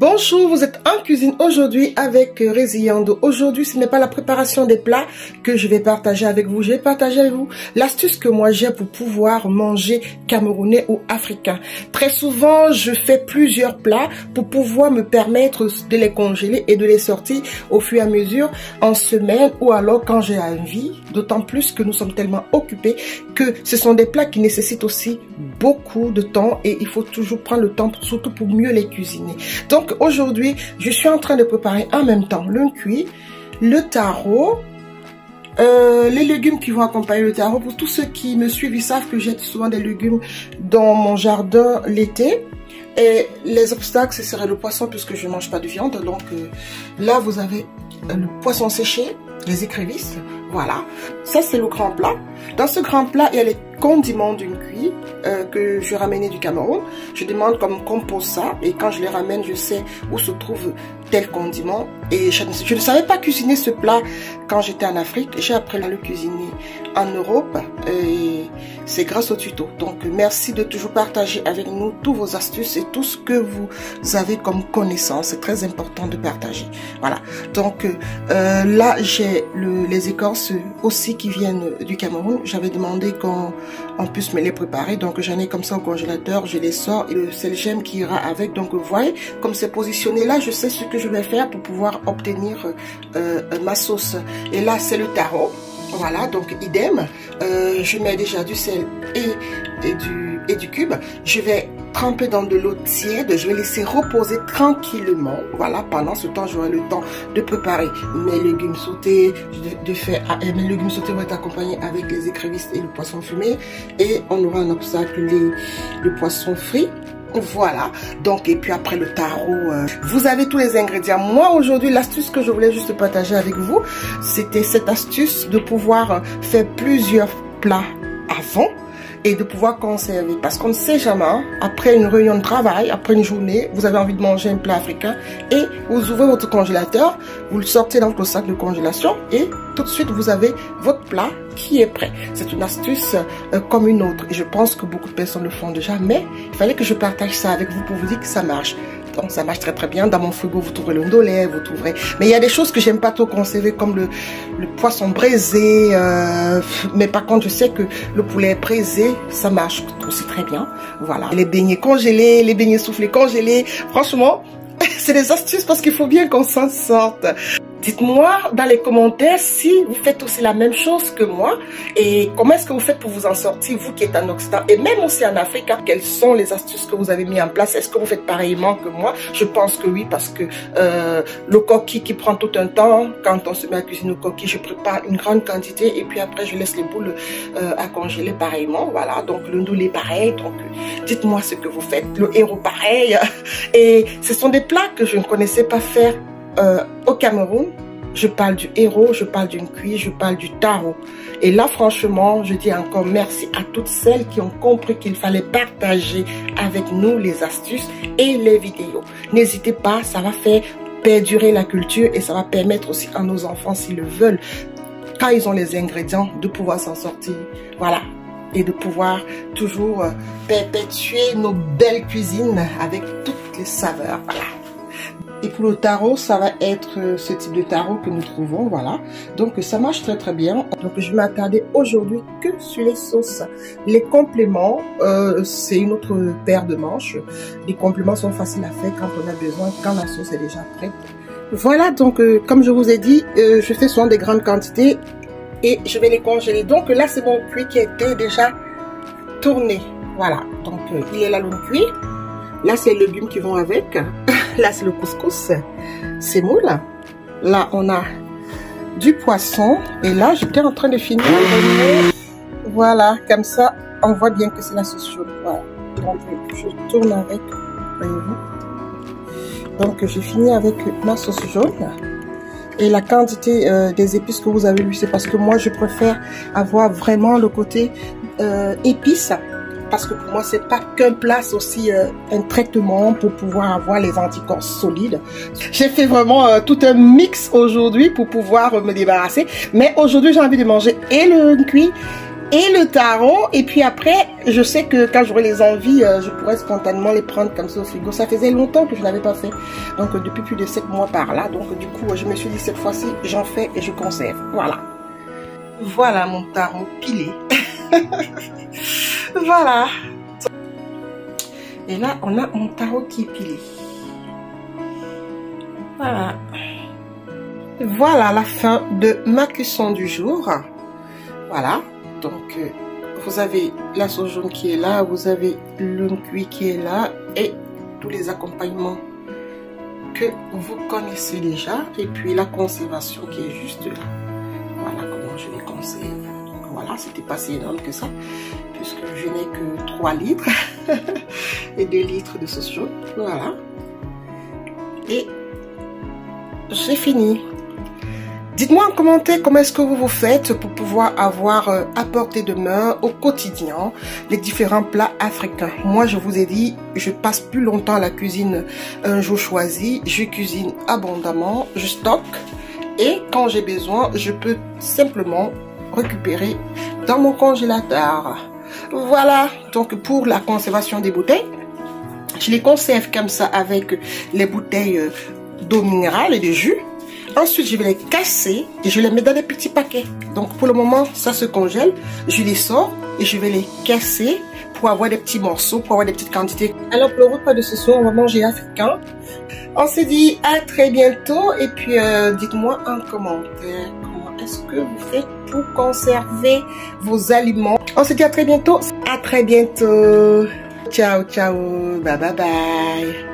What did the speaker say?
Bonjour, vous êtes en cuisine aujourd'hui avec Résiando. Aujourd'hui, ce n'est pas la préparation des plats que je vais partager avec vous. Je vais partager avec vous l'astuce que moi j'ai pour pouvoir manger camerounais ou africain. Très souvent, je fais plusieurs plats pour pouvoir me permettre de les congeler et de les sortir au fur et à mesure en semaine ou alors quand j'ai envie. D'autant plus que nous sommes tellement occupés que ce sont des plats qui nécessitent aussi beaucoup de temps et il faut toujours prendre le temps, surtout pour mieux les cuisiner. Donc aujourd'hui, je suis en train de préparer en même temps le cuit, le taro, les légumes qui vont accompagner le taro. Pour tous ceux qui me suivent, ils savent que j'ai souvent des légumes dans mon jardin l'été. Et les obstacles, ce serait le poisson puisque je ne mange pas de viande. Donc là, vous avez le poisson séché, les écrevisses. Voilà, ça c'est le grand plat. Dans ce grand plat, il y a les condiments d'une cuit que je ramenais du Cameroun. Je demande comme compose ça et quand je les ramène, je sais où se trouve tel condiment. Et je ne savais pas cuisiner ce plat quand j'étais en Afrique. J'ai appris à le cuisiner en Europe et c'est grâce au tuto. Donc merci de toujours partager avec nous tous vos astuces et tout ce que vous avez comme connaissance. C'est très important de partager. Voilà, donc là j'ai les écorces aussi qui viennent du Cameroun. J'avais demandé qu'on puisse me les préparer, donc j'en ai comme ça au congélateur, je les sors et c'est le gemme qui ira avec. Donc vous voyez comme c'est positionné là, je sais ce que je vais faire pour pouvoir obtenir ma sauce. Et là c'est le taro, voilà, donc idem, je mets déjà du sel et du cube. Je vais tremper dans de l'eau tiède, je vais laisser reposer tranquillement. Voilà, pendant ce temps j'aurai le temps de préparer mes légumes sautés. Mes légumes sautés vont être accompagnés avec les écrevisses et le poisson fumé, et on aura un obstacle, le poisson frit. Voilà, donc et puis après le taro, vous avez tous les ingrédients. Moi aujourd'hui, l'astuce que je voulais juste partager avec vous, c'était cette astuce de pouvoir faire plusieurs plats avant et de pouvoir conserver, parce qu'on ne sait jamais, hein, après une réunion de travail, après une journée, vous avez envie de manger un plat africain et vous ouvrez votre congélateur, vous le sortez dans votre sac de congélation et tout de suite vous avez votre plat qui est prêt. C'est une astuce comme une autre et je pense que beaucoup de personnes le font déjà, mais il fallait que je partage ça avec vous pour vous dire que ça marche. Donc ça marche très très bien. Dans mon frigo vous trouverez le ndolé, vous trouverez, mais il y a des choses que j'aime pas trop conserver comme le poisson braisé, mais par contre je sais que le poulet braisé ça marche aussi très bien. Voilà, les beignets congelés, les beignets soufflés congelés, franchement c'est des astuces parce qu'il faut bien qu'on s'en sorte. Dites-moi dans les commentaires si vous faites aussi la même chose que moi et comment est-ce que vous faites pour vous en sortir, vous qui êtes en Occident et même aussi en Afrique, hein. Quelles sont les astuces que vous avez mis en place? Est-ce que vous faites pareillement que moi? Je pense que oui, parce que le coquille qui prend tout un temps, quand on se met à cuisiner au coquille, je prépare une grande quantité et puis après je laisse les boules à congeler pareillement. Voilà, donc le ndolé pareil. Donc dites-moi ce que vous faites, le héros pareil. Et ce sont des plats que je ne connaissais pas faire au Cameroun. Je parle du héros, je parle d'une cuit, je parle du taro. Et là, franchement, je dis encore merci à toutes celles qui ont compris qu'il fallait partager avec nous les astuces et les vidéos. N'hésitez pas, ça va faire perdurer la culture et ça va permettre aussi à nos enfants, s'ils le veulent, quand ils ont les ingrédients, de pouvoir s'en sortir. Voilà. Et de pouvoir toujours perpétuer nos belles cuisines avec toutes les saveurs. Voilà. Et pour le taro, ça va être ce type de taro que nous trouvons, voilà. Donc ça marche très très bien. Donc je vais m'attarder aujourd'hui que sur les sauces. Les compléments, c'est une autre paire de manches. Les compléments sont faciles à faire quand on a besoin, quand la sauce est déjà prête. Voilà, donc comme je vous ai dit, je fais souvent des grandes quantités et je vais les congeler. Donc là c'est mon cuit qui a été déjà tourné. Voilà, donc il est là le cuit. Là c'est les légumes qui vont avec. Là c'est le couscous, semoule. Là on a du poisson. Et là j'étais en train de finir. Voilà, comme ça on voit bien que c'est la sauce chaude. Voilà. Donc je tourne avec, voyez-vous. Donc j'ai fini avec ma sauce jaune. Et la quantité des épices que vous avez vu, c'est parce que moi je préfère avoir vraiment le côté épices. Parce que pour moi, c'est pas qu'un plat, c'est aussi un traitement pour pouvoir avoir les anticorps solides. J'ai fait vraiment tout un mix aujourd'hui pour pouvoir me débarrasser. Mais aujourd'hui, j'ai envie de manger et le cuit et le taro. Et puis après, je sais que quand j'aurai les envies, je pourrais spontanément les prendre comme ça au frigo. Ça faisait longtemps que je n'avais pas fait, donc depuis plus de 7 mois par là. Donc du coup, je me suis dit cette fois-ci, j'en fais et je conserve. Voilà. Voilà mon taro pilé. Voilà. Et là, on a mon taro qui est pilé. Voilà. Voilà la fin de ma cuisson du jour. Voilà. Donc, vous avez la sauce jaune qui est là, vous avez le cuit qui est là et tous les accompagnements que vous connaissez déjà. Et puis la conservation qui est juste là. Voilà comment je les conserve. Donc voilà, c'était pas si énorme que ça, puisque je n'ai que 3 litres et 2 litres de sauce jaune. Voilà. Et j'ai fini. Dites-moi en commentaire comment est-ce que vous vous faites pour pouvoir avoir à portée de main au quotidien les différents plats africains. Moi, je vous ai dit, je passe plus longtemps à la cuisine un jour choisi. Je cuisine abondamment, je stocke et quand j'ai besoin, je peux simplement récupérer dans mon congélateur. Voilà, donc pour la conservation des bouteilles, je les conserve comme ça avec les bouteilles d'eau minérale et de jus. Ensuite, je vais les casser et je les mets dans des petits paquets. Donc, pour le moment, ça se congèle. Je les sors et je vais les casser pour avoir des petits morceaux, pour avoir des petites quantités. Alors, pour le repas de ce soir, on va manger africain. On se dit à très bientôt. Et puis, dites-moi en commentaire comment est-ce que vous faites pour conserver vos aliments. On se dit à très bientôt. À très bientôt. Ciao, ciao. Bye, bye, bye.